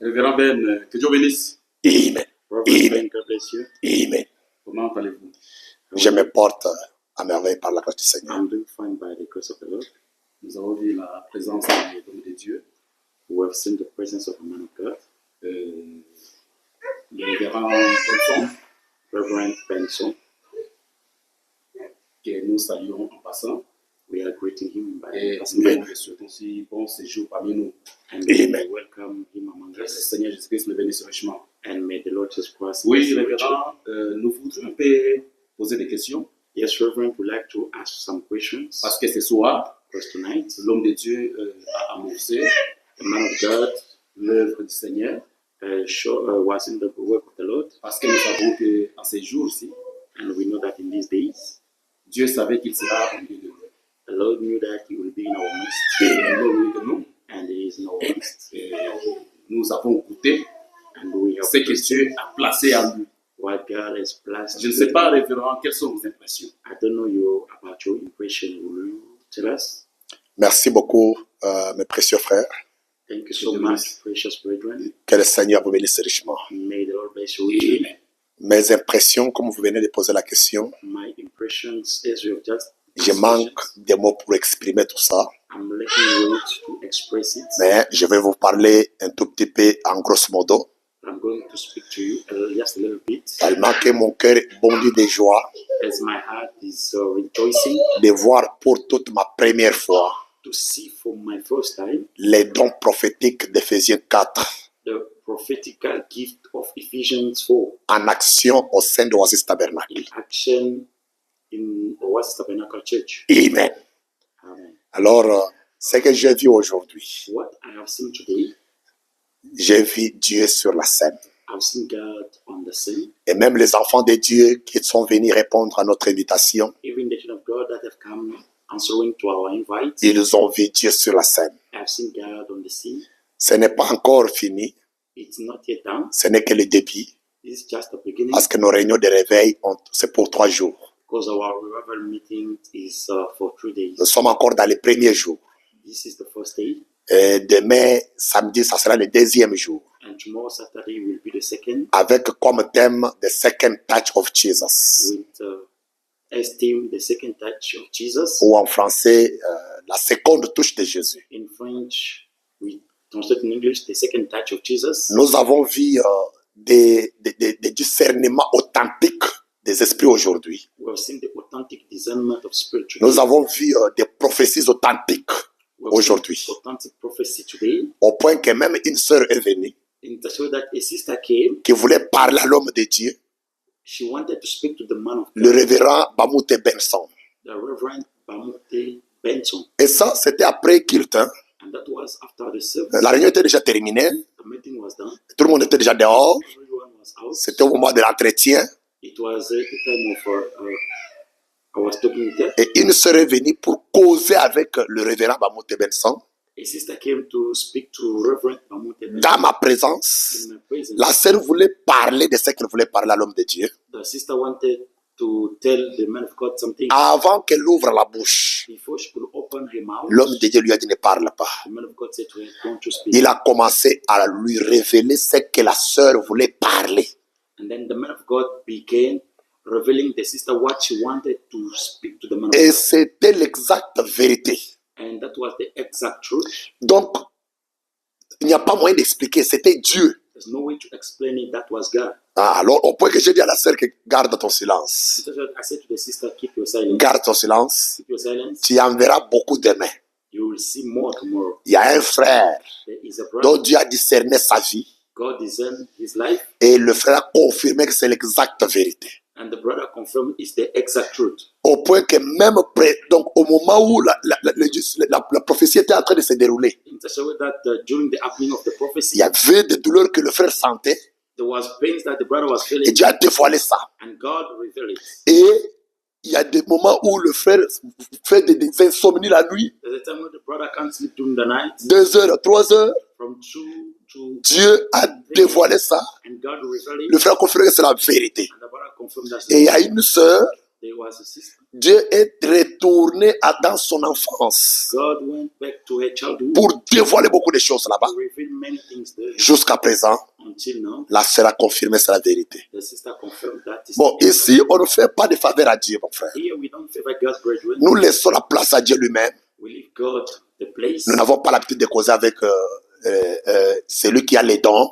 Révérend Ben, que Dieu bénisse. Amen. Reverend Ben, Amen. God bless you. Amen. Comment allez-vous? Je me porte à merveille par la grâce du Seigneur. I'm doing fine by the grace of the Lord. Nous avons vu la présence de l'homme de Dieu. We have seen the presence of a man of God. Le révérend Benson, Reverend Benson, que nous saluons en passant. We are greeting him by Amen. nous souhaitons aussi bon séjour parmi nous. And Amen. we welcome him among us. Le Seigneur Jésus-Christ le bénisse richement. And may the Lord Jesus Christ. Oui, révérend, nous voudrions un peu poser des questions. Yes, Reverend, would like to ask some questions. Parce que ce soir, Because tonight, l'homme de Dieu a amorcé, the man of God l'œuvre du Seigneur. was in the work of the Lord, Parce que nous savons qu'en ces jours-ci, and we know that in these days, Dieu savait qu'il sera au milieu de nous. the Lord knew that He will be in our midst, Il est au milieu de nous. and He is in our midst. Et nous avons goûté And we have ce que Dieu a placé en lui. what God has placed. Je ne sais pas, révérend, quelles sont vos impressions. I don't know you about your impression. Will you tell us? Merci beaucoup, mes précieux frères. Thank you so much, precious brethren. Que le Seigneur vous bénisse richement. May the Lord bless you richly. Mes impressions, comme vous venez de poser la question, My impressions, as you have just je manque de mots pour exprimer tout ça, I'm lacking words to express it. mais je vais vous parler un tout petit peu en grosso modo, I'm going to speak to you just a little bit, tellement que mon cœur bondit de joie as my heart is rejoicing de voir pour toute ma première fois to see for my first time les dons prophétiques d'Éphésiens 4 the prophetical gift of Ephesians 4 en action au sein de Oasis Tabernacle. in action in Oasis Tabernacle Church. Amen. Amen. Alors, ce que j'ai vu aujourd'hui, What I have seen today, j'ai vu Dieu sur la scène. I've seen God on the scene. Et même les enfants de Dieu qui sont venus répondre à notre invitation, Even the children of God that have come answering to our invite, ils ont vu Dieu sur la scène. I've seen God on the scene. Ce n'est pas encore fini, It's not yet done. ce n'est que le début, This is just the beginning, parce que nos réunions de réveil, c'est pour 3 jours. because our revival meeting is for 3 days. Nous sommes encore dans les premiers jours. This is the first day, Et demain, samedi, ça sera le deuxième jour, and tomorrow Saturday will be the second, avec comme thème The Second Touch of Jesus, with as theme the second touch of Jesus. ou en français, la seconde touche de Jésus. In French, we translate in English the second touch of Jesus. Nous avons vu des discernements authentiques des esprits aujourd'hui. We have seen the authentic discernment of spirit today. Nous avons vu des prophéties authentiques We have seen aujourd'hui, authentic prophecy today, au point que même une sœur est venue in the show that a sister came. qui voulait parler à l'homme de Dieu, She wanted to speak to the man of le God, révérend Bamoute Benson. the Reverend Bamute Benson, Et ça, c'était après culte. Hein. and that was after the service. La réunion était déjà terminée, The meeting was done. tout le monde était déjà dehors, Everyone was out. c'était au moment de l'entretien, It was the time of I was talking with her. et une sœur est venue pour causer avec le révérend Bamoute Benson, A sister came to speak to Reverend Bamute Benson dans ma présence. in my presence. La sœur voulait parler de ce qu'elle voulait parler à l'homme de Dieu, The sister wanted to tell the man of God something. avant qu'elle ouvre la bouche. Before she could open her mouth, L'homme de Dieu lui a dit ne parle pas. the man of God said to her, "Don't you speak?" Il a commencé à lui révéler ce que la sœur voulait parler. And then the man of God began revealing the sister what she wanted to speak to the man of Et God. c'était l'exacte vérité. And that was the exact truth. Donc, il n'y a pas moyen d'expliquer, c'était Dieu. There's no way to explain it. That was God. Ah, alors, au point que j'ai dit à la sœur que garde ton silence. So I said to the sister, keep your silence. Garde ton silence. Keep your silence. Tu en verras beaucoup demain. You will see more tomorrow. Il y a un frère There is a dont brother. Dieu a discerné sa vie. God discerned his life, Et le frère a confirmé que c'est l'exacte vérité. and the brother confirmed it's the exact truth. Au point que même donc au moment où la prophétie était en train de se dérouler, In such a way that during the happening of the il prophecy, y avait des douleurs que le frère sentait. there was pains that the brother was Et feeling, Dieu a dévoilé ça. and God revealed it. Et il y a des moments où le frère fait des insomnies la nuit, There's a time when the brother can't sleep during the night, 2 heures, 3 heures. from 2 to, Dieu a dévoilé ça. and God revealed Le it, frère a confirmé que c'est la vérité. and the brother confirmed that Et il y a une sœur there was a sister Dieu est retourné dans son enfance God went back to her childhood pour dévoiler beaucoup de choses là-bas. to reveal many things there. Jusqu'à présent, Until now, la sœur a confirmé, c'est la vérité. the sister confirmed that. Is Bon, the ici, on ne fait pas de faveur à Dieu, mon frère. Here we don't favor God, brethren. Nous laissons la place à Dieu lui-même. We leave God the place. Nous n'avons pas l'habitude de causer avec celui qui a les dons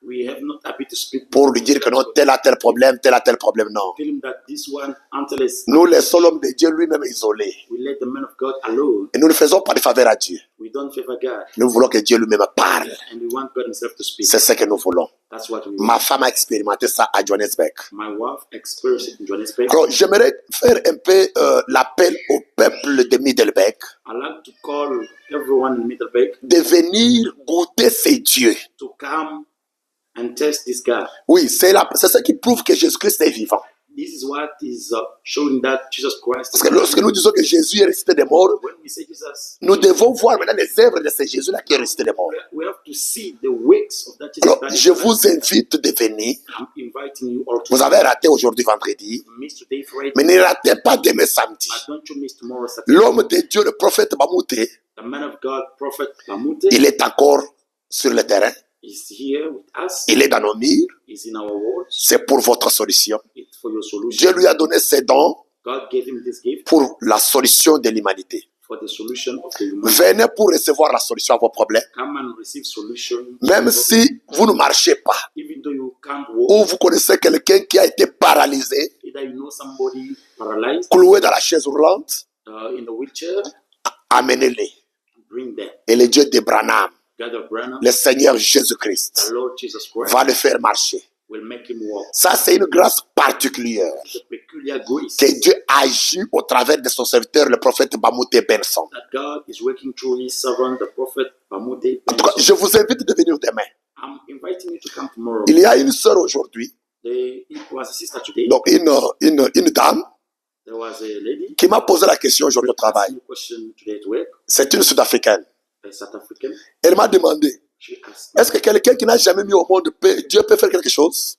We have not habit to speak pour lui dire que non, tel a tel problème, non. Tell him that this one, until it's, Nous laissons l'homme de Dieu lui-même isolé. we let the man of God alone. Et nous ne faisons pas de faveur à Dieu. We don't favor God, Nous voulons que Dieu lui-même parle. and we want God Himself to speak. C'est ce que nous voulons. That's what we Ma want. femme a expérimenté ça à Johannesburg. My wife experienced it in Johannesburg. Alors, j'aimerais faire un peu l'appel au peuple de Middelburg I like to call everyone in Middelburg de venir goûter ces dieux. to come and test this God. Oui, c'est ce qui prouve que Jésus-Christ est vivant. This is what is showing that Jesus Christ. Parce que lorsque nous disons que Jésus est ressuscité des morts, When we say Jesus, nous devons voir maintenant les œuvres de ce Jésus-là qui est ressuscité des morts. we have to see the works of that Jesus. Alors, That is je vous invite de venir. I'm inviting you all to Vous avez raté aujourd'hui vendredi, miss today Friday, mais ne ratez pas demain samedi. but don't you miss tomorrow Saturday. L'homme de Dieu, le prophète Mamouté, The man of God, Prophet Mamute, il est encore sur le terrain. is here with us. Il est dans nos murs. Is in our words. C'est pour votre solution. It's for your solution. Dieu lui a donné ses dons God gave him this gift pour la solution de l'humanité. for the solution of the humanity. Venez pour recevoir la solution à vos problèmes. Come and receive solution. Même si vous ne marchez pas, Even though you can't walk, ou vous connaissez quelqu'un qui a été paralysé, either you know somebody paralyzed cloué dans la chaise roulante, in the wheelchair, amenez-les. bring them. Et le Dieu de Branham, God of Branham, le Seigneur the Jésus-Christ, Lord Jesus Christ, va le faire marcher. will make him walk. Ça, c'est une grâce particulière The peculiar grace que Dieu agit au travers de son serviteur, le prophète Mamouté Benson. that God is working through his servant, the prophet Mamute. En tout cas, je vous invite de venir demain. I'm inviting you to come tomorrow. Il y a une sœur aujourd'hui, It was a sister today. donc une dame, There was a lady qui m'a posé la question aujourd'hui au asking travail. a question today at work, C'est une Sud-Africaine. a South African. Elle m'a demandé, She asked, est-ce que quelqu'un qui n'a jamais mis au monde, Dieu peut faire quelque chose?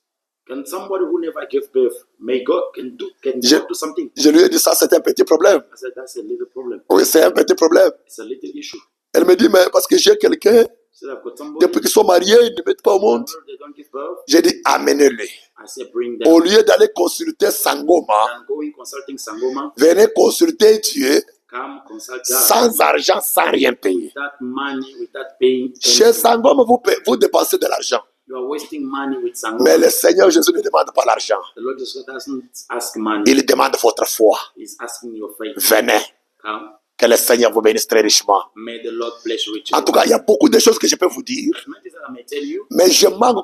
can somebody who never gave birth, may God can Je- God do something? Je lui ai dit ça, c'est un petit problème. I said, that's a little problem. Oui, c'est un petit problème. It's a little issue. Elle me dit, mais parce que j'ai quelqu'un, So I've got somebody, depuis qu'ils sont mariés, ils ne mettent pas au monde. they don't give birth. J'ai dit, amenez-le. I said, bring them. Au lieu d'aller consulter Sangoma, And going consulting Sangoma, venez consulter Dieu come consult God. sans argent, sans rien payer. Without money, without paying. Chez anything. Sangoma, vous dépensez de l'argent. You are wasting money with Sangoma. Mais le Seigneur Jésus ne demande pas l'argent. The Lord Jesus doesn't ask money. Il demande votre foi. He's asking your faith. Venez. Come. Que le Seigneur vous bénisse très richement. May the Lord bless you richly. En tout cas, il y a beaucoup de choses que je peux vous dire, Many things that I may tell you, mais je manque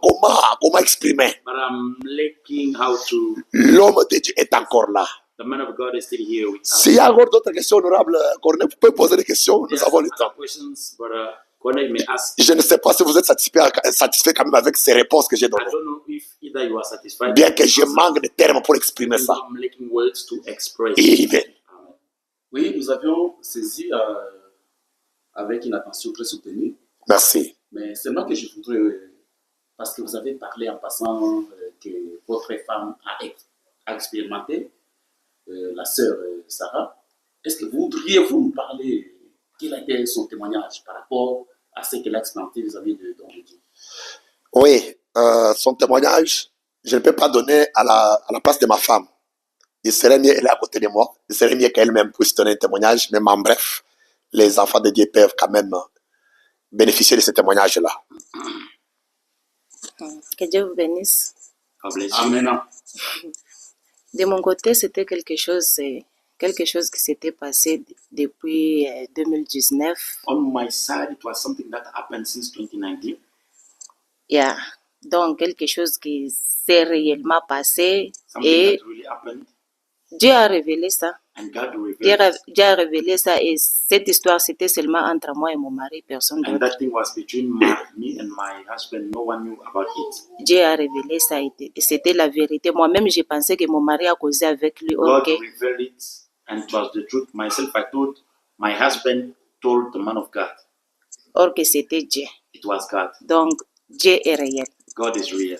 comment exprimer. but I'm lacking how to. L'homme de Dieu est encore là. The man of God is still here with us. S'il y a encore d'autres questions honorables, Corneille, vous pouvez poser des questions, nous There's avons le other temps. questions, but Corneille may ask. Je ne sais pas si vous êtes satisfait quand même avec ces réponses que j'ai I données. don't know if either you are satisfied. Bien que je manque de termes pour exprimer ça. I'm lacking words to express. Amen. Amen. Oui, nous avions saisi avec une attention très soutenue, Merci. mais seulement que je voudrais, parce que vous avez parlé en passant que votre femme a expérimenté, la sœur Sarah, est-ce que voudriez-vous nous parler, quel a été son témoignage par rapport à ce qu'elle a expérimenté vis-à-vis de Don Dieu? Oui, son témoignage, je ne peux pas donner à la place de ma femme. Il serait mieux, elle est à côté de moi, il serait mieux qu'elle-même puisse donner un témoignage, mais en bref, les enfants de Dieu peuvent quand même bénéficier de ce témoignage-là. Que Dieu vous bénisse. God bless you. Amen. De mon côté, c'était quelque chose qui s'était passé depuis 2019. On my side, it was something that happened since 2019. Yeah. Donc, quelque chose qui s'est réellement passé Something et that really happened, Dieu a révélé ça. and God revealed it. Dieu a révélé ça et cette histoire, c'était seulement entre moi et mon mari, personne And d'autre. that thing was between me and my husband. No one knew about it. Dieu a révélé ça et c'était la vérité. Moi-même, j'ai pensé que mon mari a causé avec lui. God Ok. revealed it, and it was the truth. Myself, I told my husband, told the man of God. Or que c'était Dieu. It was God. Donc, Dieu est réel. God is real.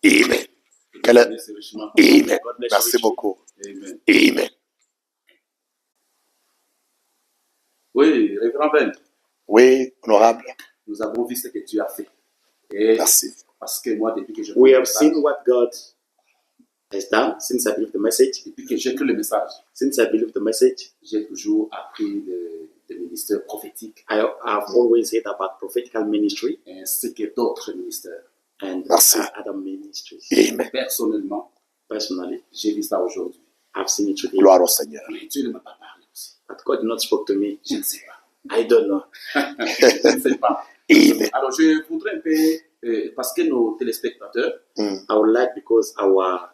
Amen. Que Dieu bénisse richement. Amen. God bless you Merci richly. beaucoup. Amen. Amen. Oui, révérend Ben, Oui, honorable. nous avons vu ce que tu as fait. Et Merci. parce que moi, depuis que je We le have message, seen what God has done since I believed the message. depuis que j'écris le message, Since I believed the message, j'ai toujours appris des ministères prophétiques I've always heard about prophetical ministry ainsi que d'autres ministères. and Merci. other ministries. Amen. Personnellement, Personally, j'ai vu ça aujourd'hui. I've seen it today. Gloire au Seigneur. Mais Dieu ne m'a pas parlé aussi. But God did not speak to me. Je ne sais pas. I don't know. Je ne sais pas. Amen. Alors, je voudrais un peu, parce que nos téléspectateurs, Mm. I would like, because our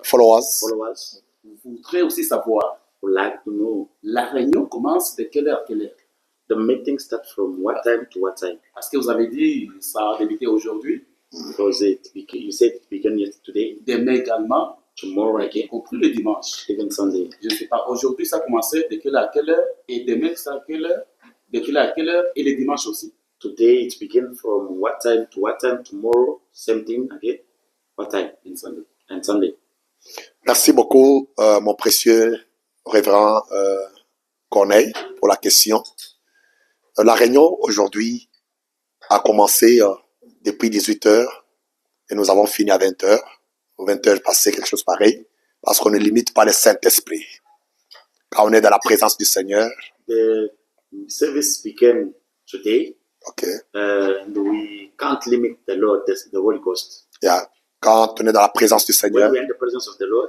Followers. followers voudraient aussi savoir, would like to know la réunion commence de quelle heure à quelle heure? the meeting starts from what time to what time. Parce que vous avez dit, ça a débuté aujourd'hui, Because you said it began yesterday, demain également, tomorrow y again, compris le dimanche. even Sunday. Je ne sais pas, aujourd'hui ça a commencé de quelle heure à quelle heure, et demain c'est à quelle heure, de quelle heure à quelle heure, et le dimanche aussi. Today it began from what time to what time. Tomorrow, same thing again. What time? And Sunday. And Sunday. Merci beaucoup, mon précieux révérend Corneille, pour la question. La réunion aujourd'hui a commencé depuis 18 heures et nous avons fini à 20 heures. 20 heures passé quelque chose pareil, parce qu'on ne limite pas le Saint-Esprit. Quand on est dans la présence du Seigneur, The service began today, ok, and we can't limit the Lord, the Holy Ghost. yeah. Quand on est dans la présence du When Seigneur, we're in the presence of the Lord,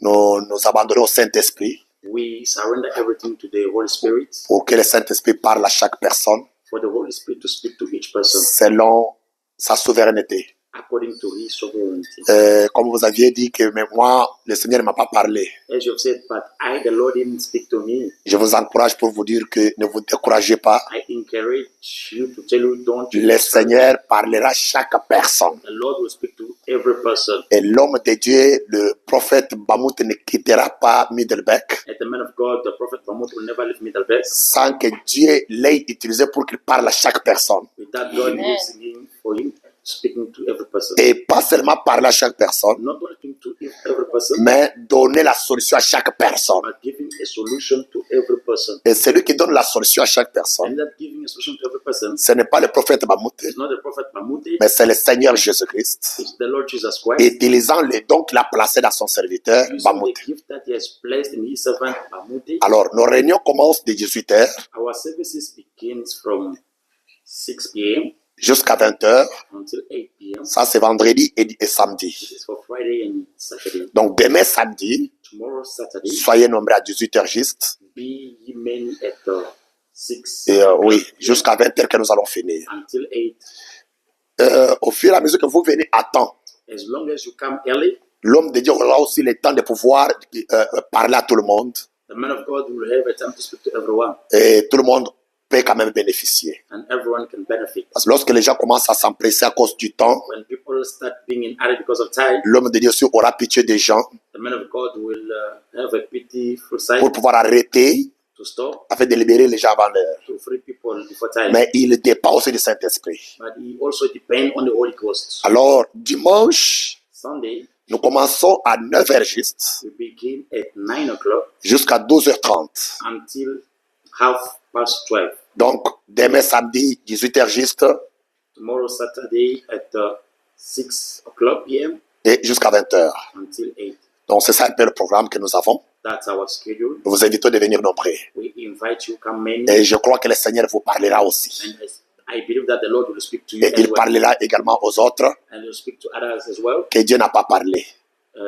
nous abandonnons au Saint-Esprit we surrender everything to the Holy Spirit, pour que le Saint-Esprit parle à chaque personne for the Holy Spirit to speak to each person selon sa souveraineté. according to His sovereignty. Comme vous aviez dit que mais moi, le Seigneur ne m'a pas parlé. As you have said, but the Lord didn't speak to me. Je vous encourage pour vous dire que ne vous découragez pas. I encourage you to tell you, don't you Le Seigneur parlera à chaque personne. The Lord will speak to every person. Et l'homme de Dieu, le prophète Bamout, ne quittera pas Middelbeck And the man of God, the prophet Mahmoud, will never leave Middleburg sans que Dieu l'ait utilisé pour qu'il parle à chaque personne. without God Amen. using him for him speaking to every person. Et pas seulement parler à chaque personne, Not only speaking to every person, mais donner la solution à chaque personne. but giving a solution to every person. Et celui qui donne la solution à chaque personne, And that giving a solution to every person ce n'est pas le prophète Bamout, is not the prophet Mahmoud, mais c'est le Seigneur Jésus-Christ, it's the Lord Jesus Christ. utilisant les dons qu'il a placés dans son serviteur Using Bamout. the gift that he has placed in his servant Mahmoud. Alors, nos réunions commencent de 18 heures Our services begins from 6 p.m. jusqu'à 20 heures. until 8 p.m. Ça, c'est vendredi et samedi. This is for Friday and Saturday. Donc, demain samedi, Tomorrow, Saturday, soyez nombreux à 18 heures juste. be ye many at 6 Et oui, jusqu'à 20 heures que nous allons finir. until 8. Au fur et à mesure que vous venez à temps, As long as you come early, l'homme de Dieu aura aussi le temps de pouvoir parler à tout le monde. the man of God will have a time to speak to everyone, Et tout le monde peut quand même bénéficier. and everyone can benefit. Parce que lorsque les gens commencent à s'empresser à cause du temps, When people start being in hurry because of time, l'homme de Dieu aussi aura pitié des gens the man of God will have a pitiful sight pour pouvoir arrêter to stop, afin de libérer les gens avant l'heure. to free people before time. Mais il dépend aussi du Saint-Esprit. But he also depends on the Holy Ghost. Alors, dimanche, Sunday, nous commençons à 9h juste we begin at 9 o'clock jusqu'à 12h30. until 12:30. Donc, demain samedi, 18h juste Tomorrow, Saturday, at 6 o'clock p.m. et jusqu'à 20h. until 8. Donc, c'est ça un peu le programme que nous avons. That's our schedule. Nous vous invitons de venir nombreux. We invite you, come many, Et je crois que le Seigneur vous parlera aussi. and I believe that the Lord will speak to you Et as il well, parlera également aux autres and will speak to others as well, que Dieu n'a pas parlé.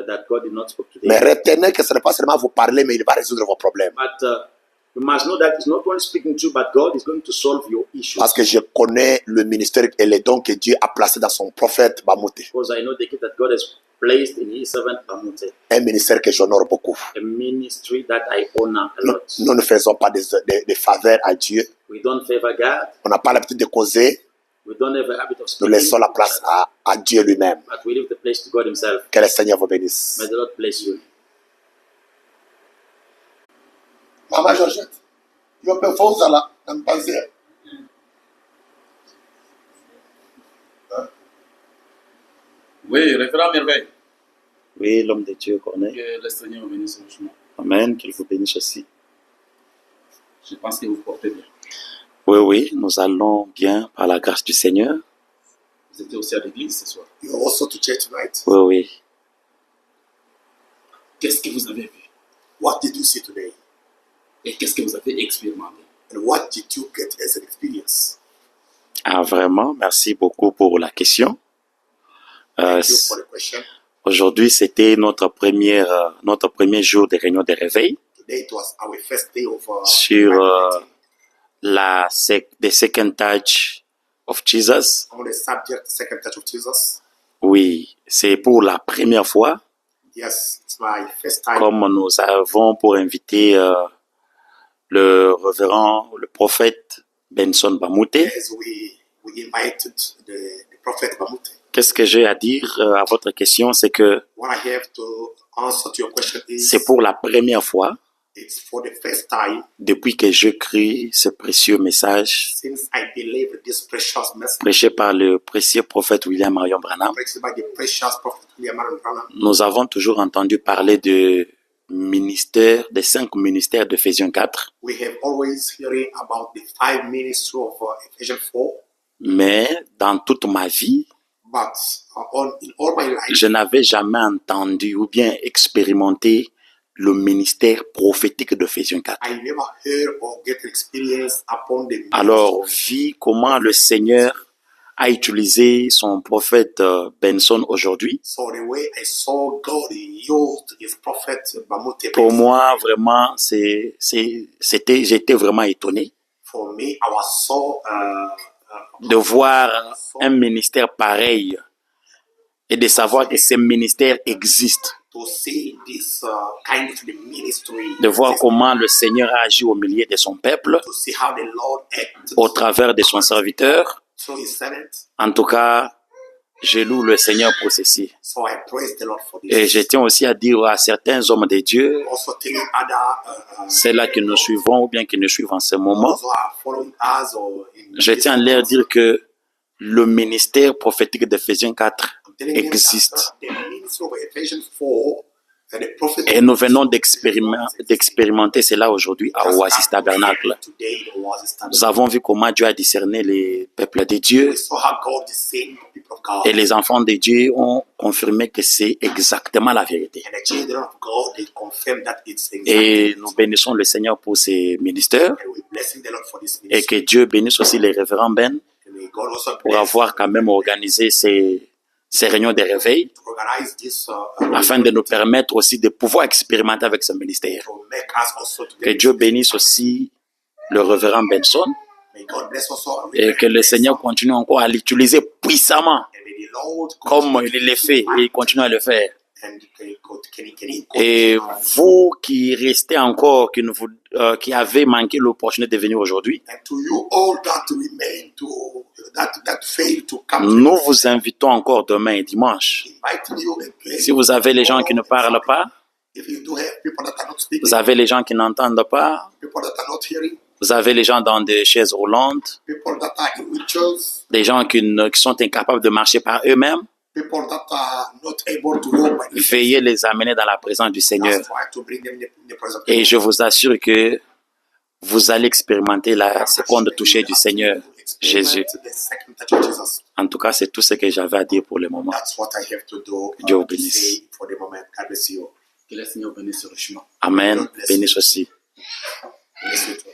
that God did not speak to Mais them. retenez que ce n'est pas seulement vous parler, mais il va résoudre vos problèmes. But you must know that it's not only speaking to you, but God is going to solve your issues. Parce que je connais le ministère et les dons que Dieu a placés dans son prophète Bamouté. Because I know the gift that God has placed in His servant Bamute, Un ministère que j'honore beaucoup. a ministry that I honor a Nous, lot. nous ne faisons pas des faveurs à Dieu. We don't favor God. On n'a pas l'habitude de causer. We don't have a habit of Nous speaking. laissons la place à Dieu lui-même. But we leave the place to God Himself. Que le Seigneur vous bénisse. May the Lord bless you. Maman Georgette, je peux faire ça dans le passé. Oui, référent merveille. Oui, l'homme de Dieu connaît. Que le Seigneur bénisse son chemin. Amen. Qu'il vous bénisse aussi. Je pense que vous portez bien. Oui, oui, nous allons bien par la grâce du Seigneur. Vous étiez aussi à l'église ce soir. You're also to church tonight. Oui, oui. Qu'est-ce que vous avez vu? What did you see today? Et qu'est-ce que vous avez expérimenté? And what did you get as an experience? Ah, vraiment, merci beaucoup pour la question. Thank you for the question. Aujourd'hui, c'était notre premier jour de réunion de réveil Today it was our first day of sur Bible meeting the second touch of Jesus. on the subject Second Touch of Jesus. Oui, c'est pour la première fois, Yes, it's my first time. comme nous avons pour inviter le révérend, le prophète Benson Bamute. As we invited the prophet Bamute. Qu'est-ce que j'ai à dire à votre question, c'est que What I have to answer to your question is c'est pour la première fois it's for the first time depuis que je crie ce précieux message since I believe this precious message prêché par le précieux prophète William Marion Branham. preached by the precious prophet William Marion Branham. Nous avons toujours entendu parler de ministère, des 5 ministères d'Éphésiens 4, We have always hearing about the 5 ministries of Ephesians 4, mais dans toute ma vie, but in all my life, je n'avais jamais entendu ou bien expérimenté le ministère prophétique d'Éphésiens 4. I never heard or get experience upon the Alors, vu comment le Seigneur a utilisé son prophète Benson aujourd'hui, So the way I saw God used his prophet Bamute, pour moi, vraiment, j'étais vraiment étonné for me, I was so de voir un ministère pareil et de savoir que ce ministère existe, to see this kind of the ministry, de voir comment le Seigneur a agi au milieu de son peuple, to see how the Lord acted au travers de son serviteur. through his servant. En tout cas, je loue le Seigneur pour ceci. So I praise the Lord for this. Et je tiens aussi à dire à certains hommes de Dieu, Also telling other ceux-là qui nous suivons ou bien qui nous suivent en ce moment, those who are following us or in je tiens à leur dire que le ministère prophétique d'Éphésiens 4 telling them existe. that the ministry of Ephesians 4 and the prophet Et nous venons d'expérimenter cela aujourd'hui à Oasis Tabernacle. today was Nous established. avons vu comment Dieu a discerné les peuples de Dieu We saw how God is saying to people of God. et les enfants de Dieu ont confirmé que c'est exactement la vérité. And the children of God, they confirm that it's Et exactly. nous bénissons le Seigneur pour ces ministères And we blessing the Lord for this et ministry. que Dieu bénisse aussi les révérends Ben And may God also pour bless avoir quand même organisé ces réunions de réveil to organize this afin de nous permettre aussi de pouvoir expérimenter avec ce ministère. to make us also to Que Dieu bénisse aussi le révérend Benson May God bless also et que le Seigneur continue encore à l'utiliser puissamment and may the Lord comme il le fait et il continue à le faire. and Et vous qui restez encore, qui avez manqué l'opportunité de venir aujourd'hui, and to you all that remain that fail to come nous vous invitons encore demain et dimanche. inviting you again. Si vous avez les gens qui ne parlent pas, If you do have people that are not speaking, vous avez les gens qui n'entendent pas, people that are not hearing, vous avez les gens dans des chaises roulantes, people that are in wheelchairs, des gens qui sont incapables de marcher par eux-mêmes, people that are not able to walk by themselves, veuillez les amener dans la présence du Seigneur. just try to bring them in the presence of Et God. je vous assure que vous allez expérimenter la seconde touchée du Seigneur Jésus. The second touch of Jesus. En tout cas, c'est tout ce que j'avais à dire pour le moment. That's what I have to do Dieu vous to bénisse. say for the moment. God bless you. Que le Seigneur bénisse richement. Amen. Bénisse aussi. Bless you too.